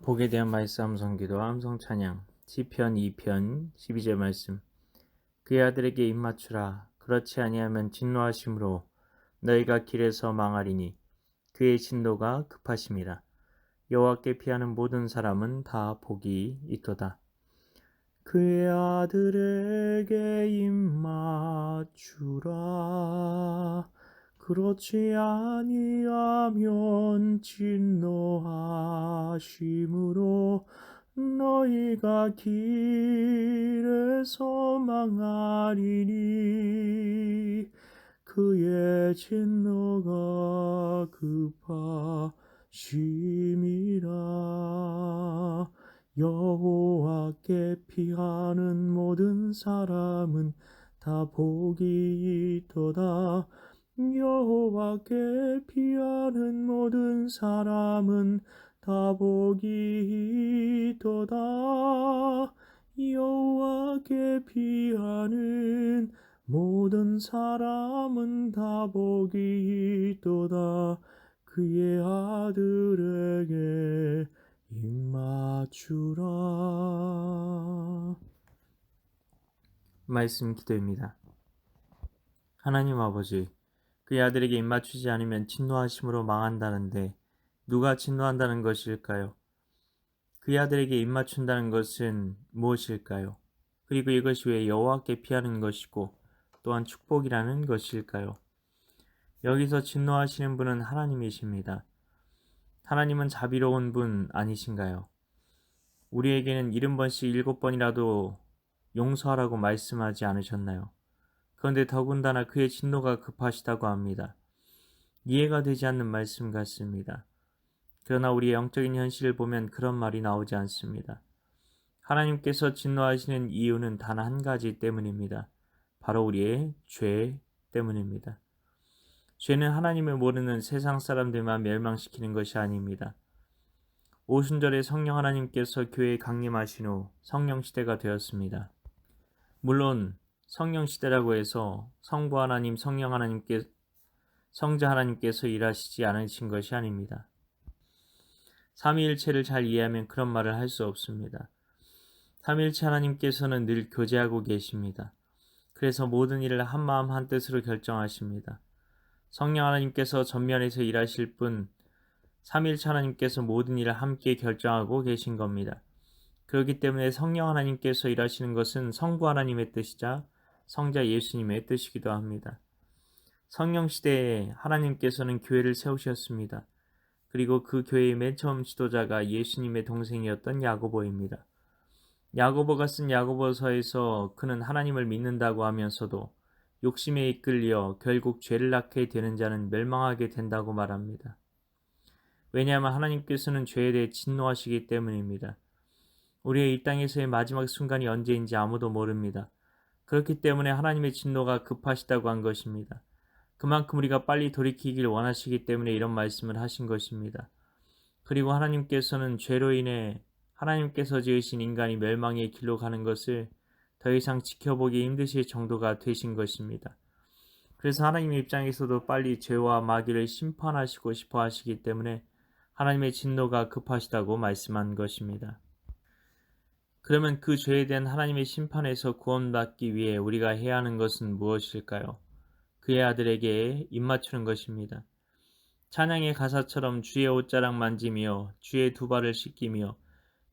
복에 대한 말씀 암송기도 암송 찬양 시편 2편 12절 말씀. 그의 아들에게 입맞추라. 그렇지 아니하면 진노하심으로 너희가 길에서 망하리니 그의 진노가 급하심이라. 여호와께 피하는 모든 사람은 다 복이 있도다. 그의 아들에게 입맞추라. 그렇지 아니하면 진노하심으로 너희가 길에서 망하리니 그의 진노가 급하심이라. 여호와께 피하는 모든 사람은 다 복이 있도다. 여호와께 피하는 모든 사람은 다 복이 있도다. 여호와께 피하는 모든 사람은 다 복이 있도다. 그의 아들에게 입맞추라. 말씀 기도입니다. 하나님 아버지, 그의 아들에게 입맞추지 않으면 진노하심으로 망한다는데 누가 진노한다는 것일까요? 그의 아들에게 입맞춘다는 것은 무엇일까요? 그리고 이것이 왜 여호와께 피하는 것이고 또한 축복이라는 것일까요? 여기서 진노하시는 분은 하나님이십니다. 하나님은 자비로운 분 아니신가요? 우리에게는 70번씩 7번이라도 용서하라고 말씀하지 않으셨나요? 그런데 더군다나 그의 진노가 급하시다고 합니다. 이해가 되지 않는 말씀 같습니다. 그러나 우리의 영적인 현실을 보면 그런 말이 나오지 않습니다. 하나님께서 진노하시는 이유는 단 한 가지 때문입니다. 바로 우리의 죄 때문입니다. 죄는 하나님을 모르는 세상 사람들만 멸망시키는 것이 아닙니다. 오순절에 성령 하나님께서 교회에 강림하신 후 성령 시대가 되었습니다. 물론 성령 시대라고 해서 성부 하나님, 성자 하나님께서 일하시지 않으신 것이 아닙니다. 삼위일체를 잘 이해하면 그런 말을 할 수 없습니다. 삼위일체 하나님께서는 늘 교제하고 계십니다. 그래서 모든 일을 한마음 한뜻으로 결정하십니다. 성령 하나님께서 전면에서 일하실 뿐 삼위일체 하나님께서 모든 일을 함께 결정하고 계신 겁니다. 그렇기 때문에 성령 하나님께서 일하시는 것은 성부 하나님의 뜻이자 성자 예수님의 뜻이기도 합니다. 성령 시대에 하나님께서는 교회를 세우셨습니다. 그리고 그 교회의 맨 처음 지도자가 예수님의 동생이었던 야고보입니다. 야고보가 쓴 야고보서에서 그는 하나님을 믿는다고 하면서도 욕심에 이끌려 결국 죄를 낳게 되는 자는 멸망하게 된다고 말합니다. 왜냐하면 하나님께서는 죄에 대해 진노하시기 때문입니다. 우리의 이 땅에서의 마지막 순간이 언제인지 아무도 모릅니다. 그렇기 때문에 하나님의 진노가 급하시다고 한 것입니다. 그만큼 우리가 빨리 돌이키길 원하시기 때문에 이런 말씀을 하신 것입니다. 그리고 하나님께서는 죄로 인해 하나님께서 지으신 인간이 멸망의 길로 가는 것을 더 이상 지켜보기 힘드실 정도가 되신 것입니다. 그래서 하나님의 입장에서도 빨리 죄와 마귀를 심판하시고 싶어 하시기 때문에 하나님의 진노가 급하시다고 말씀한 것입니다. 그러면 그 죄에 대한 하나님의 심판에서 구원받기 위해 우리가 해야 하는 것은 무엇일까요? 그의 아들에게 입맞추는 것입니다. 찬양의 가사처럼 주의 옷자락 만지며 주의 두 발을 씻기며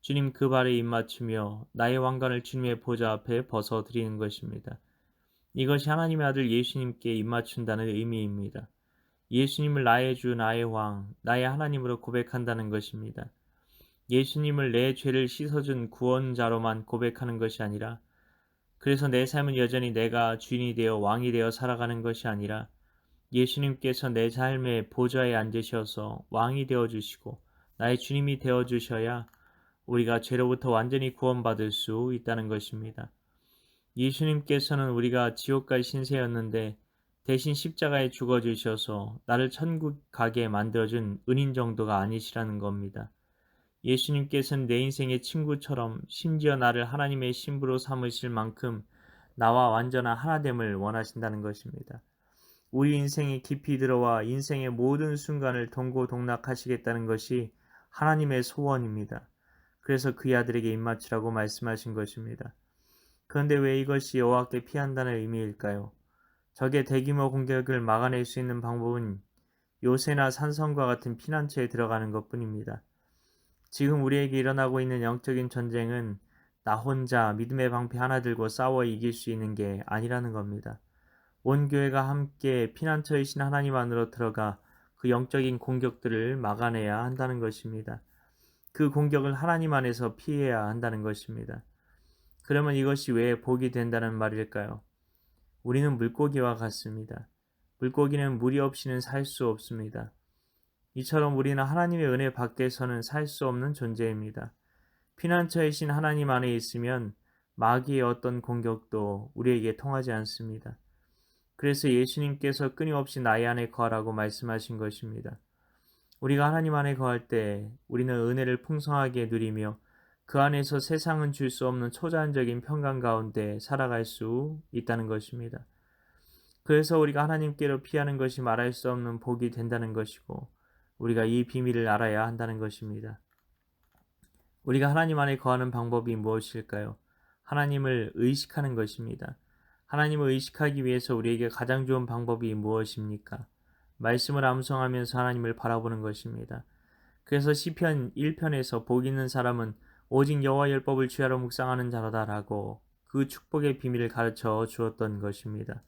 주님 그 발에 입맞추며 나의 왕관을 주님의 보좌 앞에 벗어드리는 것입니다. 이것이 하나님의 아들 예수님께 입맞춘다는 의미입니다. 예수님을 나의 주, 나의 왕, 나의 하나님으로 고백한다는 것입니다. 예수님을 내 죄를 씻어준 구원자로만 고백하는 것이 아니라 그래서 내 삶은 여전히 내가 주인이 되어 왕이 되어 살아가는 것이 아니라 예수님께서 내 삶의 보좌에 앉으셔서 왕이 되어주시고 나의 주님이 되어주셔야 우리가 죄로부터 완전히 구원받을 수 있다는 것입니다. 예수님께서는 우리가 지옥 갈 신세였는데 대신 십자가에 죽어주셔서 나를 천국 가게 만들어준 은인 정도가 아니시라는 겁니다. 예수님께서는 내 인생의 친구처럼 심지어 나를 하나님의 신부로 삼으실 만큼 나와 완전한 하나됨을 원하신다는 것입니다. 우리 인생에 깊이 들어와 인생의 모든 순간을 동고동락하시겠다는 것이 하나님의 소원입니다. 그래서 그의 아들에게 입맞추라고 말씀하신 것입니다. 그런데 왜 이것이 여호와께 피한다는 의미일까요? 적의 대규모 공격을 막아낼 수 있는 방법은 요새나 산성과 같은 피난처에 들어가는 것뿐입니다. 지금 우리에게 일어나고 있는 영적인 전쟁은 나 혼자 믿음의 방패 하나 들고 싸워 이길 수 있는 게 아니라는 겁니다. 온 교회가 함께 피난처이신 하나님 안으로 들어가 그 영적인 공격들을 막아내야 한다는 것입니다. 그 공격을 하나님 안에서 피해야 한다는 것입니다. 그러면 이것이 왜 복이 된다는 말일까요? 우리는 물고기와 같습니다. 물고기는 물이 없이는 살 수 없습니다. 이처럼 우리는 하나님의 은혜 밖에서는 살 수 없는 존재입니다. 피난처이신 하나님 안에 있으면 마귀의 어떤 공격도 우리에게 통하지 않습니다. 그래서 예수님께서 끊임없이 나의 안에 거하라고 말씀하신 것입니다. 우리가 하나님 안에 거할 때 우리는 은혜를 풍성하게 누리며 그 안에서 세상은 줄 수 없는 초자연적인 평강 가운데 살아갈 수 있다는 것입니다. 그래서 우리가 하나님께로 피하는 것이 말할 수 없는 복이 된다는 것이고 우리가 이 비밀을 알아야 한다는 것입니다. 우리가 하나님 안에 거하는 방법이 무엇일까요? 하나님을 의식하는 것입니다. 하나님을 의식하기 위해서 우리에게 가장 좋은 방법이 무엇입니까? 말씀을 암송하면서 하나님을 바라보는 것입니다. 그래서 시편 1편에서 복 있는 사람은 오직 여호와 율법을 주야로 묵상하는 자로다라고 그 축복의 비밀을 가르쳐 주었던 것입니다.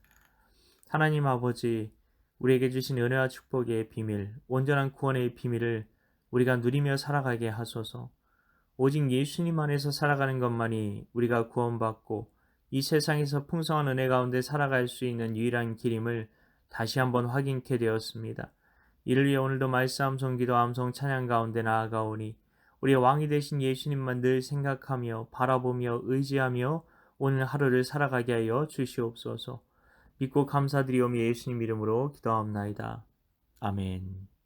하나님 아버지, 우리에게 주신 은혜와 축복의 비밀, 온전한 구원의 비밀을 우리가 누리며 살아가게 하소서. 오직 예수님 안에서 살아가는 것만이 우리가 구원받고 이 세상에서 풍성한 은혜 가운데 살아갈 수 있는 유일한 길임을 다시 한번 확인케 되었습니다. 이를 위해 오늘도 말씀 암송 기도 암송 찬양 가운데 나아가오니 우리의 왕이 되신 예수님만 늘 생각하며 바라보며 의지하며 오늘 하루를 살아가게 하여 주시옵소서. 믿고 감사드리오며 예수님 이름으로 기도합나이다. 아멘.